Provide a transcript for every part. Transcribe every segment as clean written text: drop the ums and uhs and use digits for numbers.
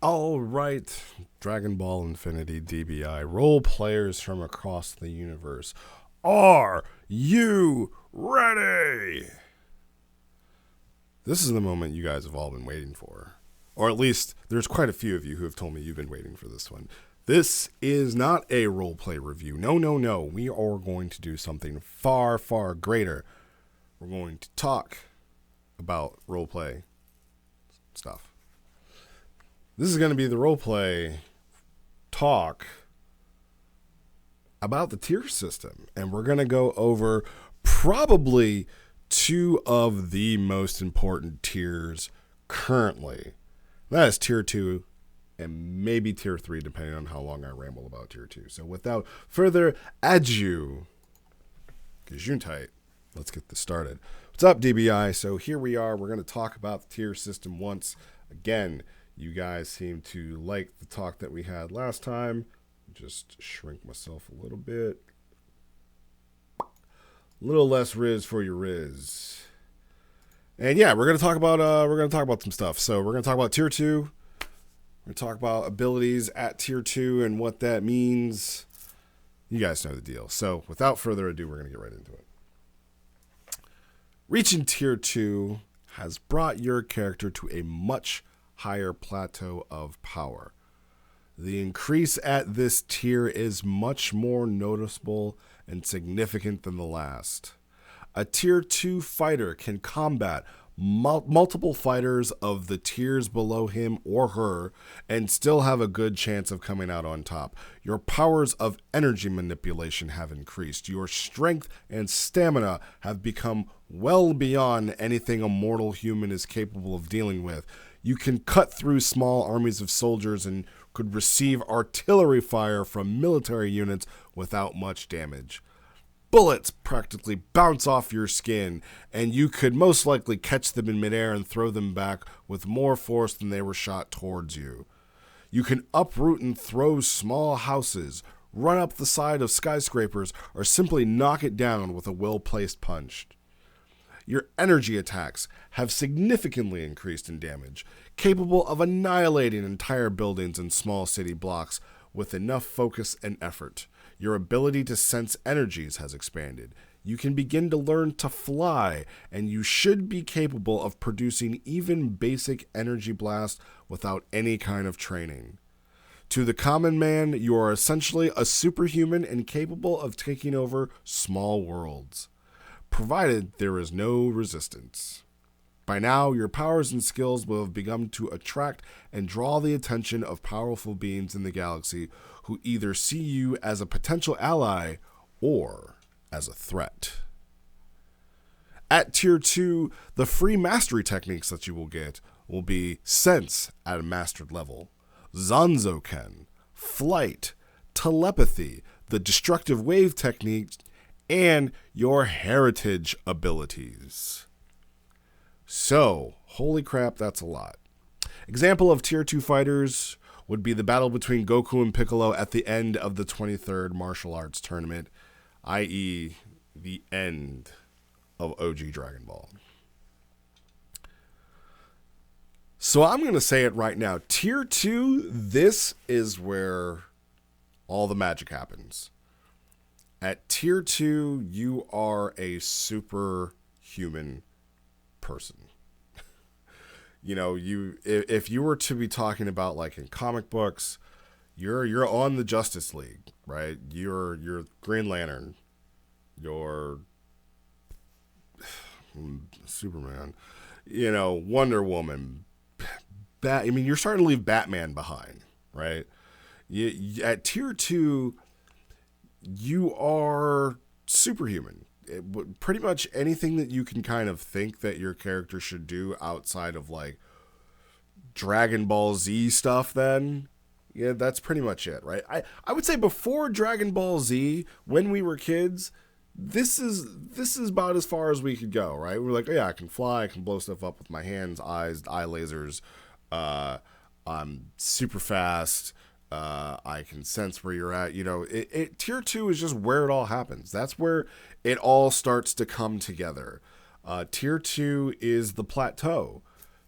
All right, Dragon Ball Infinity DBI role players from across the universe. Are you ready? This is the moment you guys have all been waiting for. Or at least there's quite a few of you who have told me you've been waiting for this one. This is not a roleplay review. No. We are going to do something far, far greater. We're going to talk about roleplay stuff. This is going to be the roleplay talk about the tier system. And we're going to go over probably two of the most important tiers currently. That is tier 2 and maybe tier 3, depending on how long I ramble about tier 2. So without further ado, Gesundheit, let's get this started. What's up, DBI? So here we are. We're going to talk about the tier system once again. You guys seem to like the talk that we had last time. Just shrink myself a little bit. A little less Riz for your Riz. And yeah, we're gonna talk about some stuff. So we're gonna talk about tier 2. We're gonna talk about abilities at tier 2 and what that means. You guys know the deal. So without further ado, we're gonna get right into it. Reaching tier 2 has brought your character to a much higher plateau of power. The increase at this tier is much more noticeable and significant than the last. A tier 2 fighter can combat multiple fighters of the tiers below him or her and still have a good chance of coming out on top. Your powers of energy manipulation have increased. Your strength and stamina have become well beyond anything a mortal human is capable of dealing with. You can cut through small armies of soldiers and could receive artillery fire from military units without much damage. Bullets practically bounce off your skin, and you could most likely catch them in midair and throw them back with more force than they were shot towards you. You can uproot and throw small houses, run up the side of skyscrapers, or simply knock it down with a well-placed punch. Your energy attacks have significantly increased in damage, capable of annihilating entire buildings and small city blocks with enough focus and effort. Your ability to sense energies has expanded. You can begin to learn to fly, and you should be capable of producing even basic energy blasts without any kind of training. To the common man, you are essentially a superhuman and capable of taking over small worlds, provided there is no resistance. By now, your powers and skills will have begun to attract and draw the attention of powerful beings in the galaxy who either see you as a potential ally or as a threat. At tier 2, the free mastery techniques that you will get will be Sense at a mastered level, Zanzoken, Flight, Telepathy, the Destructive Wave technique, and your heritage abilities. So, holy crap, that's a lot. Example of tier 2 fighters would be the battle between Goku and Piccolo at the end of the 23rd Martial Arts Tournament, i.e. the end of OG Dragon Ball. So I'm going to say it right now. Tier 2, this is where all the magic happens. At tier 2, you are a superhuman person. You know, if you were to be talking about like in comic books, you're on the Justice League, right? You're Green Lantern, you're Superman, you know, Wonder Woman, you're starting to leave Batman behind, right? At tier 2, you are superhuman. Pretty much anything that you can kind of think that your character should do outside of like Dragon Ball Z stuff, then yeah, that's pretty much it, right? I would say before Dragon Ball Z, when we were kids, this is about as far as we could go, right? We're like, oh yeah, I can fly, I can blow stuff up with my hands, eyes, eye lasers, I'm super fast, I can sense where you're at. You know, tier 2 is just where it all happens. That's where it all starts to come together. Tier 2 is the plateau.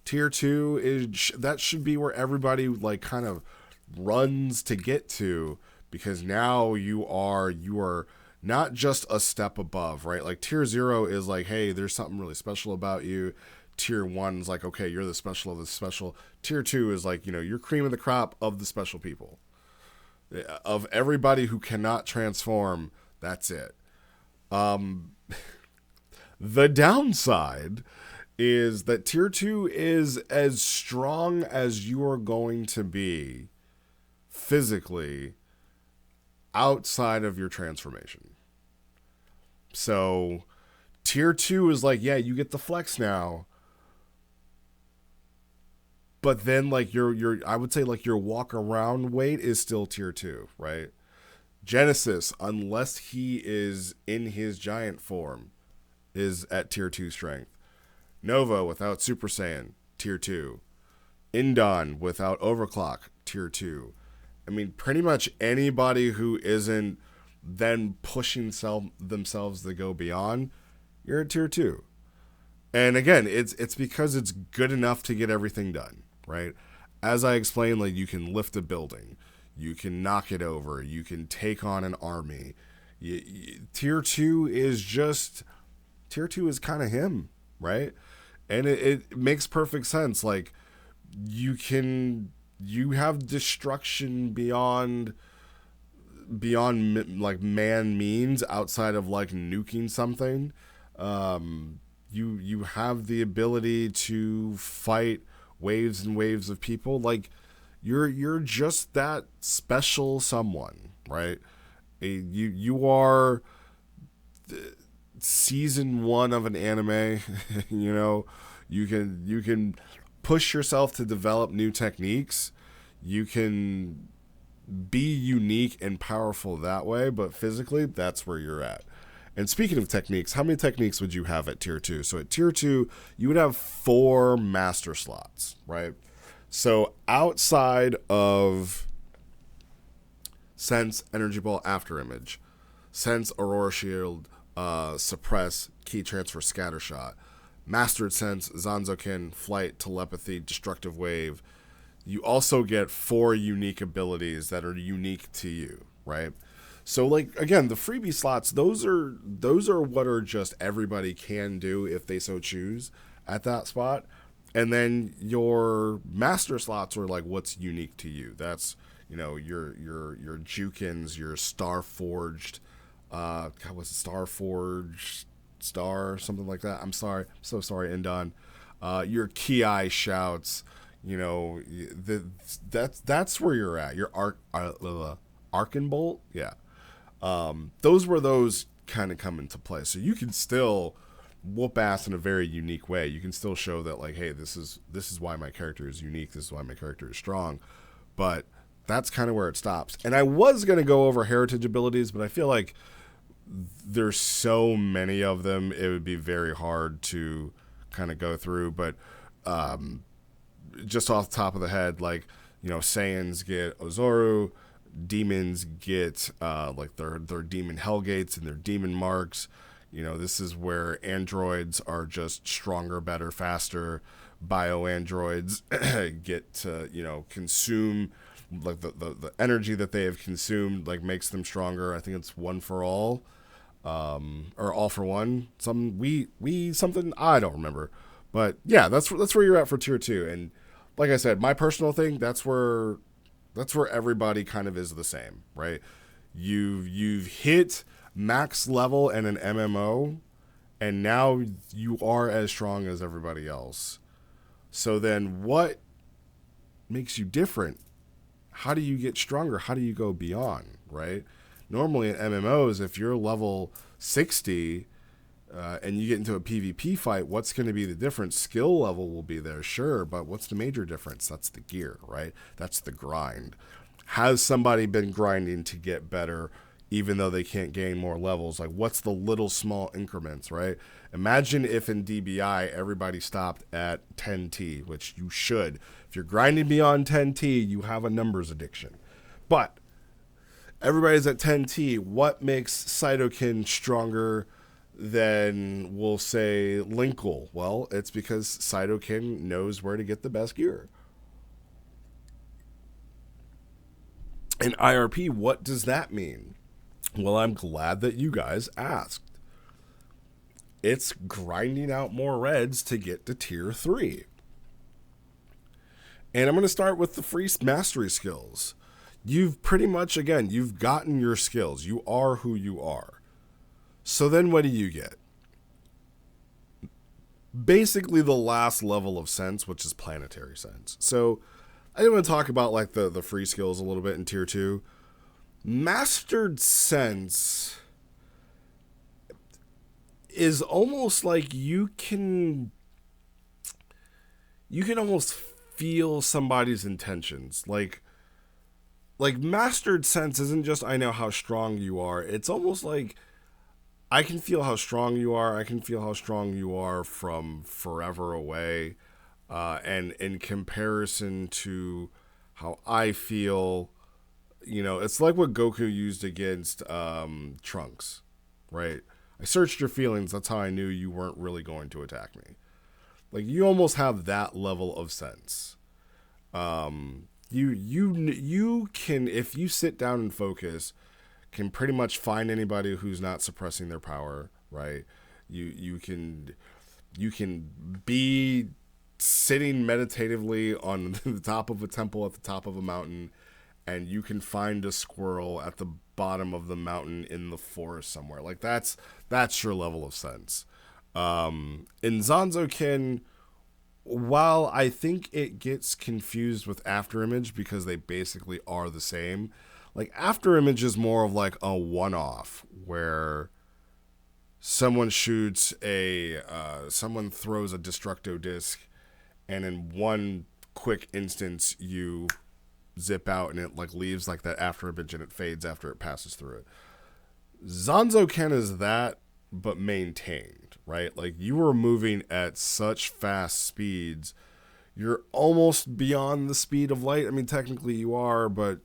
Tier 2 is that should be where everybody like kind of runs to get to, because now you are not just a step above, right? Like tier 0 is like, hey, there's something really special about you. Tier 1 is like, okay, you're the special of the special. Tier 2 is like, you're cream of the crop of the special people. Of everybody who cannot transform, that's it. The downside is that tier 2 is as strong as you are going to be physically outside of your transformation. So tier 2 is like, yeah, you get the flex now, but then like your I would say like your walk around weight is still tier 2, right? Genesis, unless he is in his giant form, is at tier 2 strength. Nova without Super Saiyan, tier 2. Indon without Overclock, tier 2. I mean, pretty much anybody who isn't then pushing themselves to go beyond, you're at tier 2. And again, it's because it's good enough to get everything done, right? As I explained, like you can lift a building, you can knock it over, you can take on an army. Tier 2 is kind of him, right? And it makes perfect sense. Like you have destruction beyond like man means, outside of like nuking something. You have the ability to fight waves and waves of people. Like you're just that special someone, right? You are season 1 of an anime. You can push yourself to develop new techniques. You can be unique and powerful that way, but physically, that's where you're at. And speaking of techniques, how many techniques would you have at tier 2? So at tier 2, you would have 4 master slots, right? So outside of Sense, Energy Ball, Afterimage, Sense, Aurora Shield, Suppress, Key Transfer, Scattershot, Mastered Sense, Zanzoken, Flight, Telepathy, Destructive Wave. You also get 4 unique abilities that are unique to you, right? So like again, the freebie slots, those are what are just everybody can do if they so choose at that spot. And then your master slots are like what's unique to you. That's your Jukins, your Starforged, what's it, Starforged Star, something like that. I'm sorry, so sorry, Indon. Your Ki shouts, that's where you're at. Your Arkenbolt, yeah. Those were those kind of come into play. So you can still whoop ass in a very unique way. You can still show that like, hey, this is why my character is unique. This is why my character is strong. But that's kind of where it stops. And I was going to go over heritage abilities, but I feel like there's so many of them, it would be very hard to kind of go through. But just off the top of the head, like, Saiyans get Ozoru, demons get like their demon Hellgates and their demon marks. This is where androids are just stronger, better, faster. Bio androids get to consume like the energy that they have consumed, like makes them stronger. I think it's one for all, or all for one. Something I don't remember, but yeah, that's where you're at for tier 2. And like I said, my personal thing, that's where everybody kind of is the same, right? You've hit max level in an MMO, and now you are as strong as everybody else. So then what makes you different? How do you get stronger? How do you go beyond, right? Normally in MMOs, if you're level 60 and you get into a PvP fight, what's going to be the difference? Skill level will be there, sure, but what's the major difference? That's the gear, right? That's the grind. Has somebody been grinding to get better even though they can't gain more levels? Like, what's the little small increments, right? Imagine if in DBI everybody stopped at 10T, which you should. If you're grinding beyond 10T, you have a numbers addiction. But everybody's at 10T. What makes Cytokin stronger then we'll say Linkle. Well, it's because Cytokin knows where to get the best gear. In IRP, what does that mean? Well, I'm glad that you guys asked. It's grinding out more reds to get to tier 3. And I'm going to start with the free mastery skills. You've pretty much, again, you've gotten your skills. You are who you are. So then what do you get? Basically the last level of sense, which is planetary sense. So I didn't want to talk about like the free skills a little bit in tier 2. Mastered sense is almost like you can almost feel somebody's intentions. Like mastered sense isn't just I know how strong you are. It's almost like I can feel how strong you are. I can feel how strong you are from forever away. And in comparison to how I feel, it's like what Goku used against Trunks, right? I searched your feelings. That's how I knew you weren't really going to attack me. Like, you almost have that level of sense. You can, if you sit down and focus, can pretty much find anybody who's not suppressing their power, right? You can be sitting meditatively on the top of a temple at the top of a mountain, and you can find a squirrel at the bottom of the mountain in the forest somewhere. Like, that's your level of sense. In Zanzoken, while I think it gets confused with Afterimage because they basically are the same, like Afterimage is more of like a one-off where someone shoots someone throws a Destructo Disc, and in one quick instance you zip out and it like leaves like that Afterimage and it fades after it passes through it. Zanzoken is that, but maintained, right? Like, you are moving at such fast speeds, you're almost beyond the speed of light. I mean, technically you are, but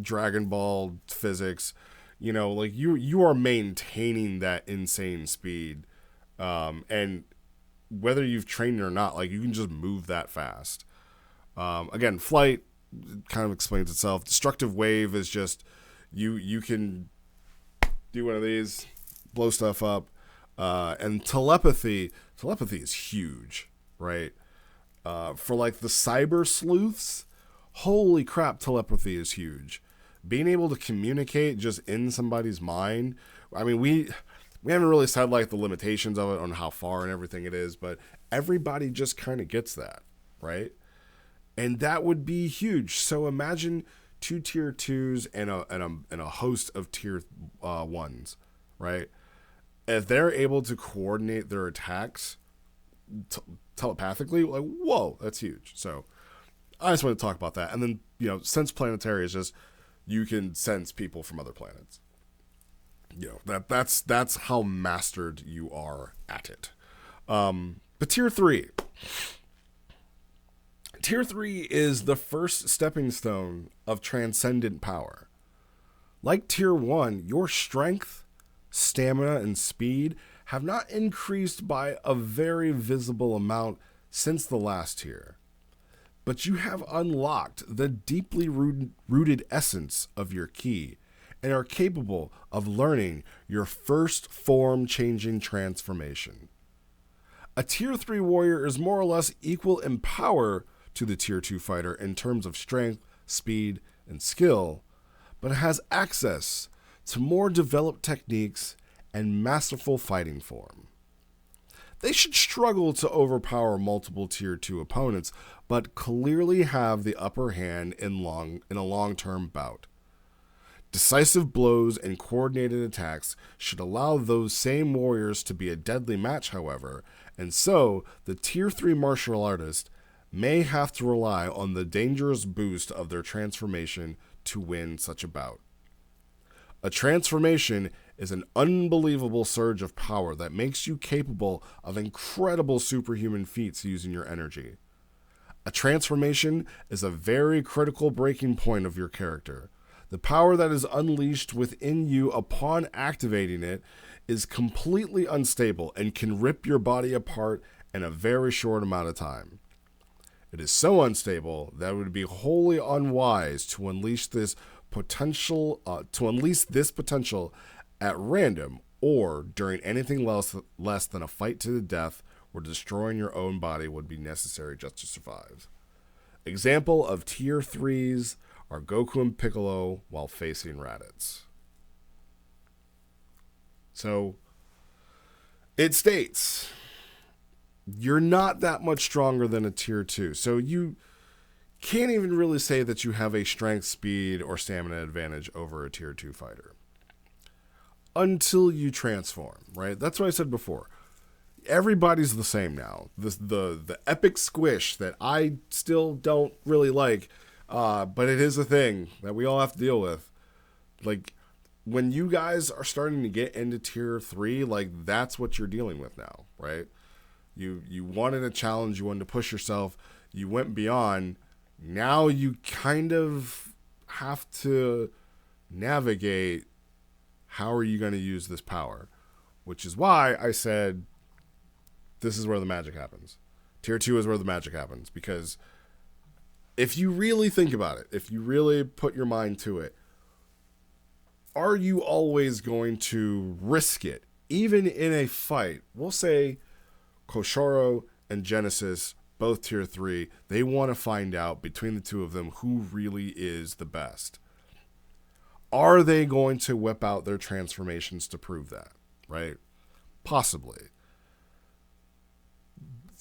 Dragon Ball physics, like you are maintaining that insane speed. And whether you've trained or not, like, you can just move that fast. Again, flight kind of explains itself. Destructive Wave is just, you can do one of these, blow stuff up. And telepathy is huge, right? For like the cyber sleuths, holy crap, telepathy is huge. Being able to communicate just in somebody's mind. I mean, we haven't really said like the limitations of it on how far and everything it is, but everybody just kind of gets that, right? And that would be huge. So imagine 2 tier 2s and a host of tier 1s, right? If they're able to coordinate their attacks telepathically, like, whoa, that's huge. So I just want to talk about that. And then, sense planetary is just, you can sense people from other planets. That's how mastered you are at it. But tier 3. Tier 3 is the first stepping stone of transcendent power. Like tier 1, your strength, stamina, and speed have not increased by a very visible amount since the last tier. But you have unlocked the deeply rooted essence of your ki and are capable of learning your first form-changing transformation. A tier 3 warrior is more or less equal in power to the tier 2 fighter in terms of strength, speed, and skill, but has access to more developed techniques and masterful fighting form. They should struggle to overpower multiple tier 2 opponents, but clearly have the upper hand in a long-term bout. Decisive blows and coordinated attacks should allow those same warriors to be a deadly match, however, and so the tier 3 martial artist may have to rely on the dangerous boost of their transformation to win such a bout. A transformation is an unbelievable surge of power that makes you capable of incredible superhuman feats using your energy. A transformation is a very critical breaking point of your character. The power that is unleashed within you upon activating it is completely unstable and can rip your body apart in a very short amount of time. It is so unstable that it would be wholly unwise to unleash this potential at random or during anything less than a fight to the death where destroying your own body would be necessary just to survive. Example of tier 3s are Goku and Piccolo while facing Raditz. So it states you're not that much stronger than a tier 2. So you can't even really say that you have a strength, speed, or stamina advantage over a tier 2 fighter. Until you transform, right? That's what I said before. Everybody's the same now. The epic squish that I still don't really like, but it is a thing that we all have to deal with. Like, when you guys are starting to get into tier 3, like, that's what you're dealing with now, right? You wanted a challenge, you wanted to push yourself, you went beyond. Now you kind of have to navigate how are you going to use this power, which is why I said this is where the magic happens. Tier 2 is where the magic happens, because if you really think about it, if you really put your mind to it, are you always going to risk it? Even in a fight, we'll say Koshoro and Genesis, both tier 3, they want to find out between the two of them who really is the best. Are they going to whip out their transformations to prove that, right? Possibly.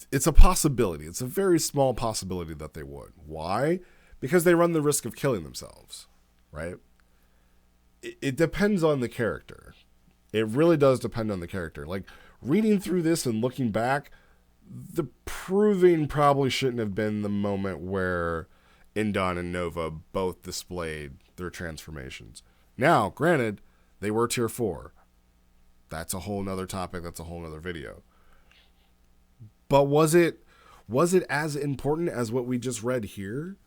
It's a possibility. It's a very small possibility that they would. Why? Because they run the risk of killing themselves, right? It depends on the character. It really does depend on the character. Like, reading through this and looking back, the proving probably shouldn't have been the moment where Indon and Nova both displayed their transformations. Now, granted, they were tier 4. That's a whole nother topic. That's a whole nother video. But was it as important as what we just read here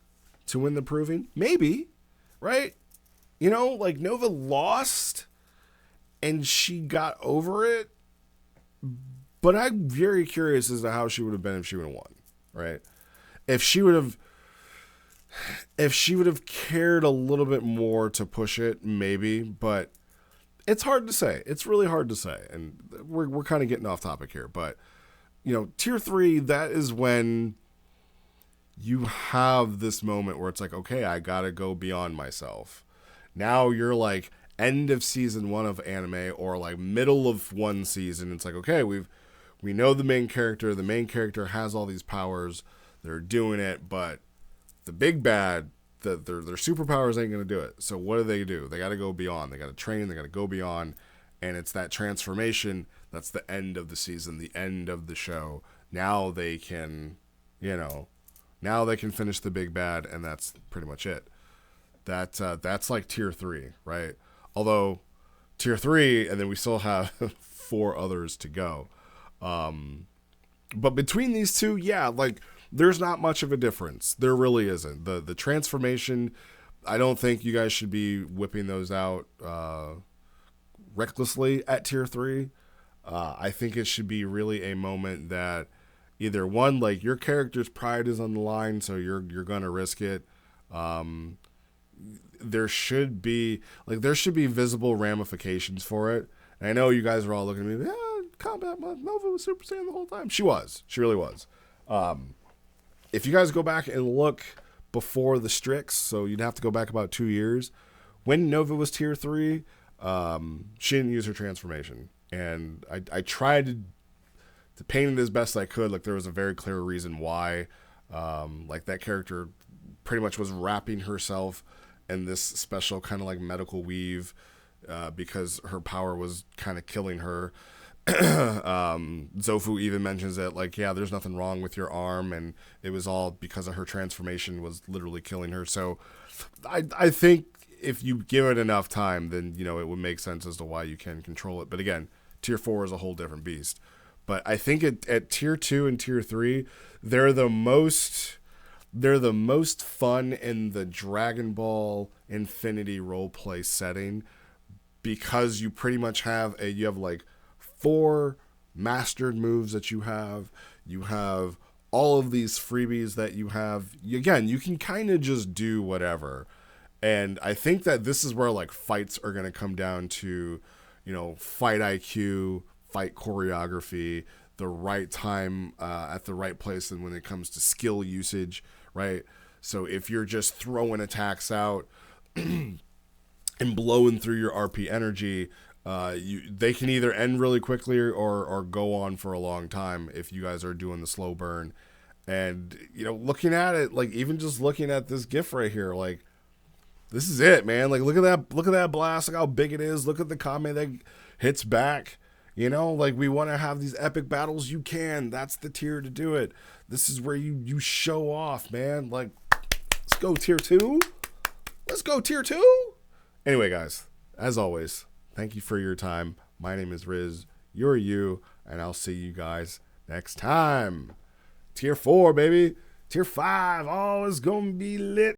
to win the proving? Maybe, right? You know, like, Nova lost and she got over it. But I'm very curious as to how she would have been if she would have won, right? If she would have cared a little bit more to push it, maybe, but it's hard to say. It's really hard to say. And we're kind of getting off topic here, but you know, tier 3, that is when you have this moment where it's like, okay, I got to go beyond myself. Now you're like end of season 1 of anime or like middle of one season. It's like, okay, we know the main character. The main character has all these powers. They're doing it, but the big bad, their superpowers ain't going to do it. So what do? They got to go beyond. They got to train. They got to go beyond. And it's that transformation that's the end of the season, the end of the show. Now they can, now they can finish the big bad, and that's pretty much it. That's like tier 3, right? Although tier 3, and then we still have 4 others to go. But between these two, yeah, like there's not much of a difference. There really isn't. The transformation, I don't think you guys should be whipping those out recklessly at tier 3. I think it should be really a moment that either one, like your character's pride is on the line, so you're gonna risk it. There should be visible ramifications for it. And I know you guys are all looking at me, Combat Month, Nova was Super Saiyan the whole time. She really was. If you guys go back and look before the Strix, so you'd have to go back about 2 years, when Nova was tier 3, she didn't use her transformation. And I tried to paint it as best I could. Like, there was a very clear reason why. Like, that character pretty much was wrapping herself in this special kind of like medical weave because her power was kind of killing her. Zofu even mentions it, like, yeah, there's nothing wrong with your arm, and it was all because of her transformation was literally killing her. So I think if you give it enough time, then, it would make sense as to why you can control it. But again, tier 4 is a whole different beast. But I think at tier 2 and tier 3, they're the most they're the most fun in the Dragon Ball Infinity roleplay setting, because you pretty much you have like 4 mastered moves that you have all of these freebies that you have. Again, you can kind of just do whatever. And I think that this is where like fights are going to come down to, fight IQ, fight choreography, the right time at the right place, and when it comes to skill usage, right? So if you're just throwing attacks out and blowing through your RP energy, they can either end really quickly or go on for a long time if you guys are doing the slow burn. And looking at it, like even just looking at this GIF right here, like this is it, man. Like look at that blast, look how big it is. Look at the comment that hits back. Like we want to have these epic battles. You can. That's the tier to do it. This is where you show off, man. Like let's go tier 2. Let's go tier 2. Anyway, guys, as always, thank you for your time. My name is Riz. You're you, and I'll see you guys next time. Tier 4, baby. Tier 5. Oh, it's gonna be lit.